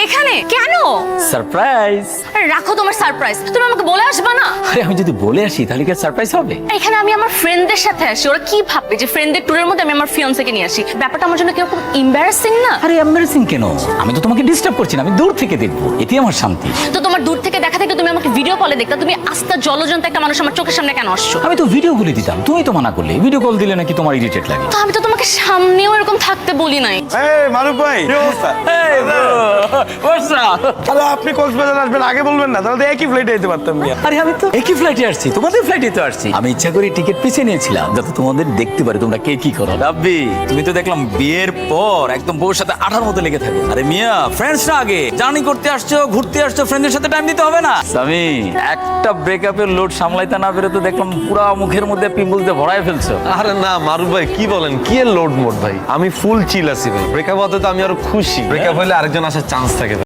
এখানে কেন? সারপ্রাইজ। আরে রাখো তোমার সারপ্রাইজ, তুমি আমাকে বলে আসবা না? আরে আমি যদি বলে আসি তাহলে কি সারপ্রাইজ হবে? এখানে আমি আমার ফ্রেন্ডদের সাথে আসি, ওরা কি ভাববে যে ফ্রেন্ডদের ট্যুরের মধ্যে আমি আমার ফিয়ান্সেকে নিয়ে আসি? ব্যাপারটা আমার জন্য কিরকম এম্বারাসিং না? আরে এম্বারেসিং কেন? আমি তো তোমাকে ডিস্টার্ব করছি না, আমি দূর থেকে দেখবো, এটি আমার শান্তি। তো তোমার দূর থেকে দেখা থেকে তুমি আমাকে ভিডিও কলে দেখতে, তুমি আস্তা জলজন্ত একটা মানুষ আমার চোখের সামনে কেন আসছো? আমি তো ভিডিও গুলি দিতাম, তুমি তো মানা করলে। ভিডিও কল দিলে নাকি তোমার ইরিটেট লাগে। তো আমি তো তোমাকে সামনেও এরকম থাকতে বলি নাই। এই মারুফ ভাই, কি অবস্থা? এই ব্রো, হোয়াটস আপ? তাহলে আপনি কক্সবাজার আসবেন আগে বলবেন না, তাহলে তো একই ফ্লাইটে যেতে পারতাম মিয়া। আরে আমি তো একই ফ্লাইটে আসছি, তোমাদের ফ্লাইটে তো আসছি। আমি ইচ্ছা করে টিকিট পিছিয়ে নিয়েছিলাম যাতে তোমাদের দেখতে পারে তোমরা কে কি করো। রাব্বি, তুমি তো দেখলাম বিয়ের পর একদম বউর সাথে আঠার মতো লেগে থাকো। আরে মিয়া, ফ্রেন্ডস না আগে জার্নি করতে আসছো, ঘুরতে আসছো, ফ্রেন্ডদের সাথে টাইম দিতে হবে না? সামি, একটা ব্রেকআপের লোড সামলাইতে না পেরে তো দেখলাম পুরা মুখের মধ্যে পিম্পলস দিয়ে ভরায় ফেলছো। আরে না মারুফ ভাই, কি বলেন, কি এর লোড মোড ভাই, আমি ফুল চিল আছি ভাই। ব্রেকআপ হতে তো আমি আরো খুশি, ব্রেকআপ হলে আরেকজন আসার চান্স থাকে।